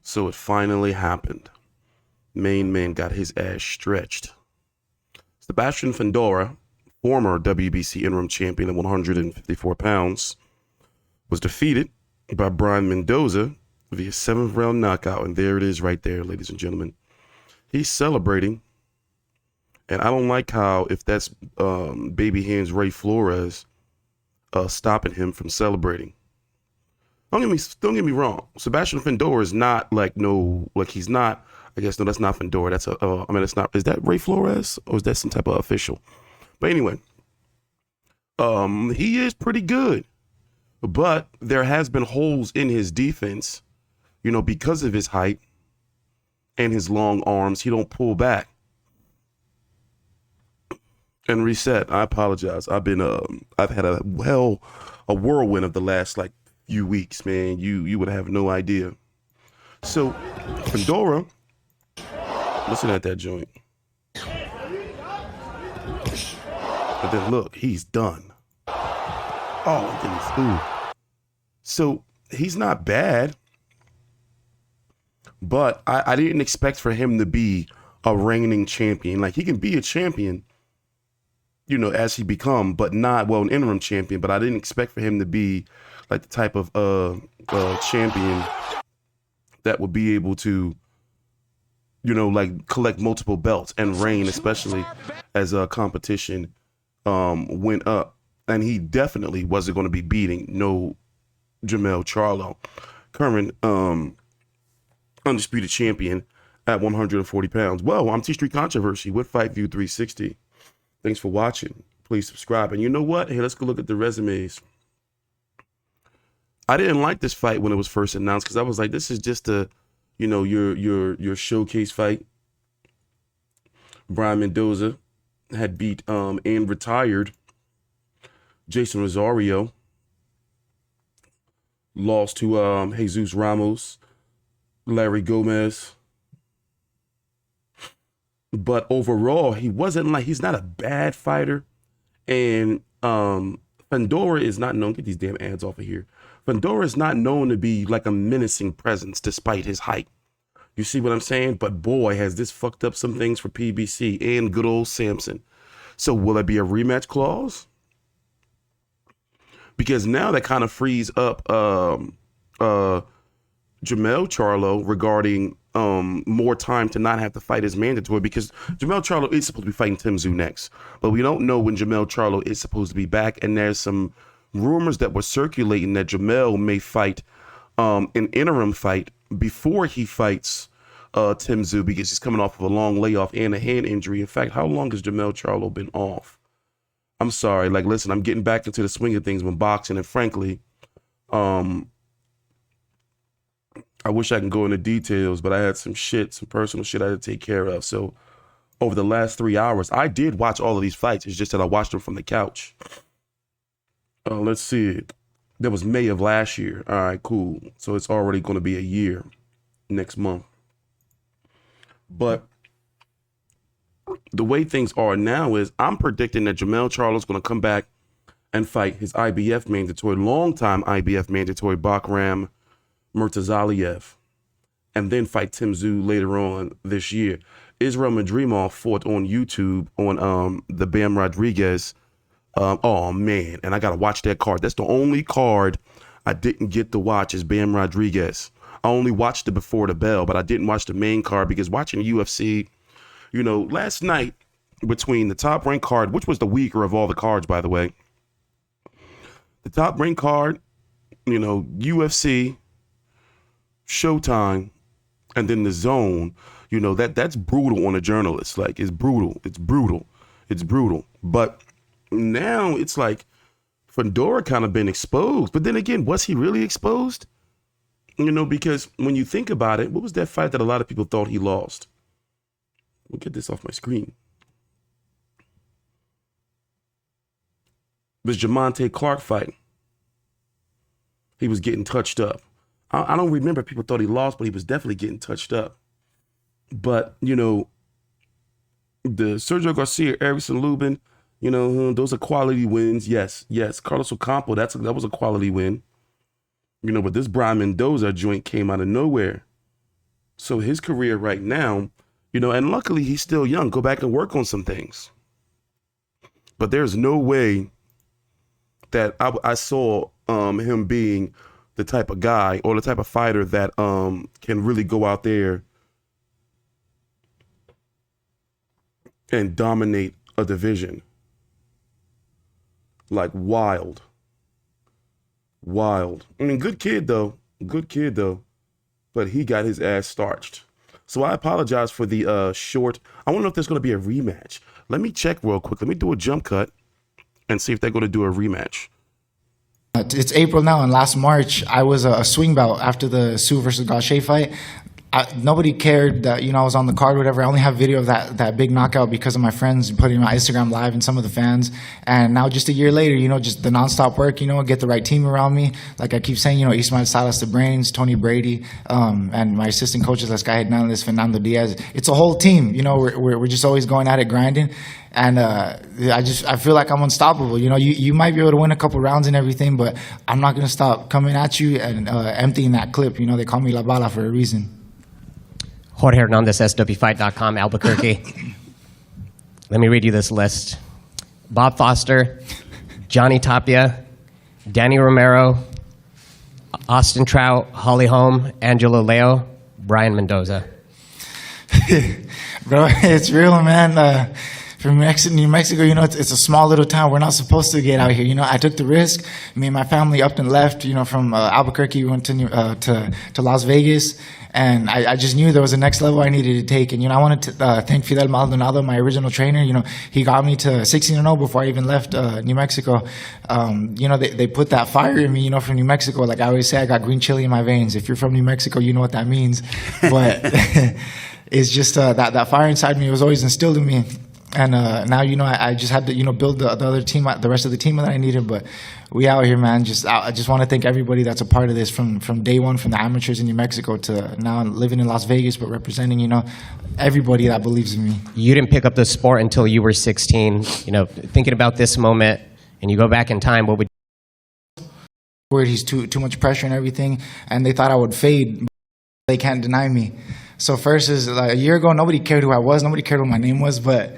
So it finally happened. Main man got his ass stretched. Sebastian Fundora, former WBC interim champion at 154 pounds, was defeated by Brian Mendoza via 7th round knockout. And there it is right there, ladies and gentlemen. He's celebrating. And I don't like how, if that's baby hands Ray Flores stopping him from celebrating. Don't get me wrong. Sebastian Fundora is not he's not. I guess no, that's not Fundora. That's it's not. Is that Ray Flores or is that some type of official? But anyway, he is pretty good, but there has been holes in his defense, because of his height and his long arms. He don't pull back. And reset. I apologize. I've had a whirlwind of the last few weeks, man. You would have no idea. So Fundora, listen at that joint. But then look, he's done. Oh, goodness. So he's not bad, but I didn't expect for him to be a reigning champion. He can be a champion, as he become, but not, an interim champion. But I didn't expect for him to be the type of champion that would be able to, collect multiple belts and reign, especially as a competition went up. And he definitely wasn't going to be beating no Jermell Charlo, current undisputed champion at 140 pounds. Well, I'm TstreeT Controversy with Fight View 360. Thanks for watching. Please subscribe. And you know what? Hey, let's go look at the resumes. I didn't like this fight when it was first announced because I was like, this is just your showcase fight. Brian Mendoza had beat and retired Jason Rosario. Lost to Jesus Ramos, Larry Gomez. But overall, he's not a bad fighter. And Fundora is not known, get these damn ads off of here. Fundora is not known to be a menacing presence despite his height. You see what I'm saying? But boy, has this fucked up some things for PBC and good old Samson. So will there be a rematch clause? Because now that kind of frees up Jermell Charlo regarding more time to not have to fight as mandatory, because Jermell Charlo is supposed to be fighting Tim Tszyu next, but we don't know when Jermell Charlo is supposed to be back. And there's some rumors that were circulating that Jermell may fight an interim fight before he fights Tim Tszyu, because he's coming off of a long layoff and a hand injury. In fact, how long has Jermell Charlo been off? I'm sorry, listen, I'm getting back into the swing of things with boxing, and frankly, I wish I can go into details, but I had some personal shit I had to take care of. So over the last 3 hours, I did watch all of these fights. It's just that I watched them from the couch. Let's see. That was May of last year. All right, cool. So it's already going to be a year next month. But the way things are now is I'm predicting that Jermell Charlo is going to come back and fight his IBF mandatory, longtime IBF mandatory, Bakram Murtazaliev, and then fight Tim Tszyu later on this year. Israel Madrimov fought on YouTube on the Bam Rodriguez. Oh man, and I gotta watch that card. That's the only card I didn't get to watch is Bam Rodriguez. I only watched it before the bell, but I didn't watch the main card because watching UFC, last night between the top ranked card, which was the weaker of all the cards, by the way, the top ranked card, UFC, Showtime, and then the Zone, that's brutal on a journalist. It's brutal. But now it's Fundora kind of been exposed. But then again, was he really exposed? Because when you think about it, what was that fight that a lot of people thought he lost? We'll get this off my screen. It was Jamonte Clark fight. He was getting touched up. I don't remember if people thought he lost, but he was definitely getting touched up. But, the Sergio Garcia, Erickson Lubin, those are quality wins. Yes. Carlos Ocampo, that was a quality win. But this Brian Mendoza joint came out of nowhere. So his career right now, and luckily he's still young. Go back and work on some things. But there's no way that I saw him being the type of guy or the type of fighter that can really go out there and dominate a division. Like wild. I mean, good kid though, but he got his ass starched. So I apologize for the short. I want to know if there's going to be a rematch. Let me check real quick. Let me do a jump cut and see if they're going to do a rematch. It's April now, and last March I was a swing belt after the Sue versus Gaucher fight. Nobody cared that I was on the card or whatever. I only have video of that big knockout because of my friends putting it on Instagram Live and some of the fans. And now just a year later, just the nonstop work, get the right team around me. Like I keep saying, Ismael Salas, the brains, Tony Brady, and my assistant coaches, like Sky Hernandez, Fernando Diaz. It's a whole team. We're just always going at it, grinding. And I feel like I'm unstoppable. You might be able to win a couple rounds and everything, but I'm not going to stop coming at you and emptying that clip. They call me La Bala for a reason. Jorge Hernandez, SWFight.com, Albuquerque. Let me read you this list. Bob Foster, Johnny Tapia, Danny Romero, Austin Trout, Holly Holm, Angelo Leo, Brian Mendoza. Bro, it's real, man. From New Mexico, it's a small little town. We're not supposed to get out here. I took the risk. Me and my family up and left, from Albuquerque. We went to Las Vegas. And I just knew there was a next level I needed to take. And, I wanted to thank Fidel Maldonado, my original trainer. He got me to 16-0 before I even left New Mexico. They put that fire in me, from New Mexico. Like I always say, I got green chili in my veins. If you're from New Mexico, you know what that means. But it's just that fire inside me was always instilled in me. And now, I just had to, build the other team, the rest of the team that I needed. But we out here, man. I just want to thank everybody that's a part of this from day one, from the amateurs in New Mexico to now living in Las Vegas, but representing, everybody that believes in me. You didn't pick up the sport until you were 16. Thinking about this moment, and you go back in time, what would where he's too much pressure and everything, and they thought I would fade, but they can't deny me. So first is like a year ago, nobody cared who I was, nobody cared what my name was, but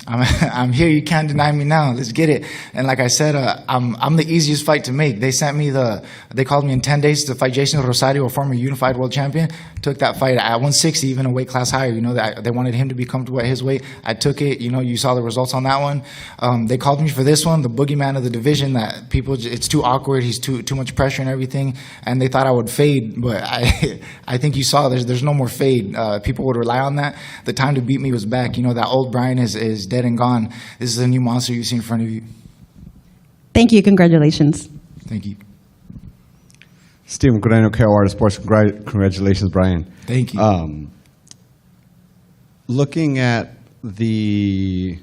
I'm here. You can't deny me now. Let's get it. And like I said, I'm the easiest fight to make. They called me in 10 days to fight Jason Rosario, a former unified world champion. Took that fight at 160, even a weight class higher. They wanted him to be comfortable at his weight. I took it. You saw the results on that one. They called me for this one, the boogeyman of the division. That it's too awkward. He's too much pressure and everything. And they thought I would fade, but I think you saw there's no more fade. People would rely on that. The time to beat me was back. That old Brian is dead and gone. This is a new monster you see in front of you. Thank you. Congratulations. Thank you. Steven Guarino, KOR Sports. Congratulations, Brian. Thank you. Looking at the...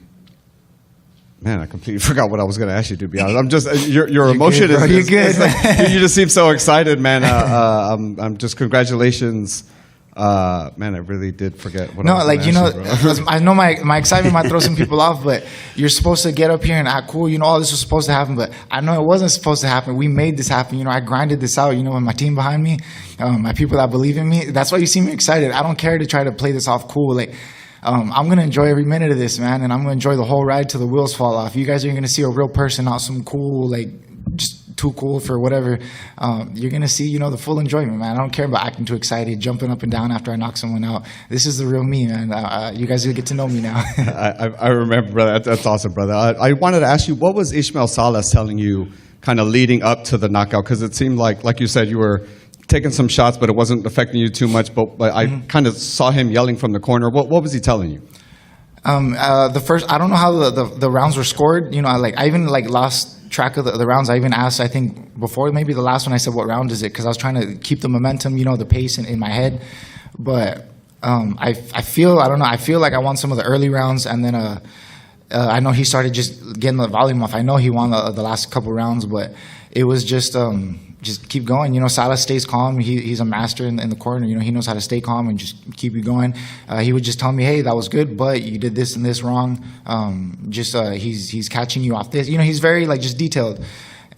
Man, I completely forgot what I was going to ask you, to be honest. I'm just... Your emotion good, bro. You're good. Like, you just seem so excited, man. I'm just... Congratulations. Man, I really did forget what I was going to ask you, I know my excitement might throw some people off, but you're supposed to get up here and act cool. All this was supposed to happen, but I know it wasn't supposed to happen. We made this happen. I grinded this out, with my team behind me, my people that believe in me. That's why you see me excited. I don't care to try to play this off cool. I'm going to enjoy every minute of this, man, and I'm going to enjoy the whole ride till the wheels fall off. You guys are going to see a real person, not some cool, just too cool for whatever. You're going to see, the full enjoyment, man. I don't care about acting too excited, jumping up and down after I knock someone out. This is the real me, man. You guys will get to know me now. I remember, brother. That's awesome, brother. I wanted to ask you, what was Ismael Salas telling you kind of leading up to the knockout? Because it seemed like you said, you were taking some shots, but it wasn't affecting you too much. But I kind of saw him yelling from the corner. What was he telling you? The first, I don't know how the rounds were scored. I even lost track of the rounds. I even asked, I think before maybe the last one, I said, what round is it? Because I was trying to keep the momentum, the pace in my head. But I feel like I won some of the early rounds, and then I know he started just getting the volume off. I know he won the last couple rounds, but it was just keep going. Salas stays calm. He's a master in the corner. He knows how to stay calm and just keep you going. He would just tell me, hey, that was good, but you did this and this wrong. He's catching you off this. He's very just detailed.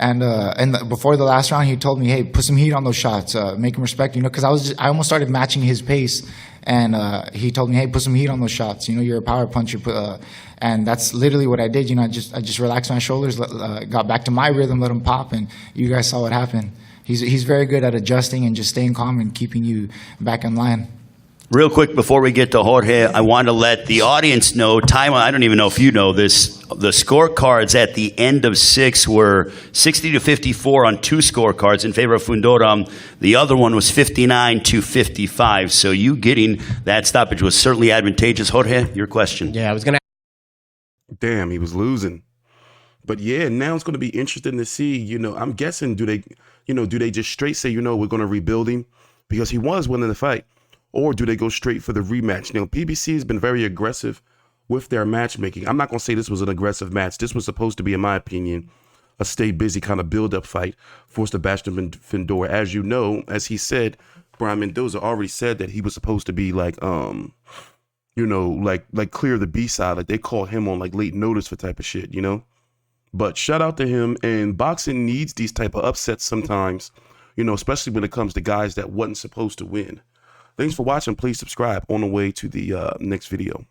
And before the last round, he told me, "Hey, put some heat on those shots, make him respect you." Because I almost started matching his pace, and he told me, "Hey, put some heat on those shots. You're a power puncher." And that's literally what I did. I just relaxed my shoulders, got back to my rhythm, let him pop, and you guys saw what happened. He's very good at adjusting and just staying calm and keeping you back in line. Real quick before we get to Jorge, I want to let the audience know, I don't even know if you know this, the scorecards at the end of 6 were 60-54 on 2 scorecards in favor of Fundora. The other one was 59-55. So you getting that stoppage was certainly advantageous. Jorge, your question. Yeah, I was going to. Damn, he was losing. But yeah, now it's going to be interesting to see, I'm guessing, do they just straight say, we're going to rebuild him because he was willing to fight? Or do they go straight for the rematch? PBC has been very aggressive with their matchmaking. I'm not going to say this was an aggressive match. This was supposed to be, in my opinion, a stay busy kind of build-up fight for Sebastian Fundora. As you know, as he said, Brian Mendoza already said that he was supposed to be like clear the B-side. Like they called him on like late notice for type of shit, But shout out to him. And boxing needs these type of upsets sometimes, especially when it comes to guys that wasn't supposed to win. Thanks for watching. Please subscribe. On the way to the next video.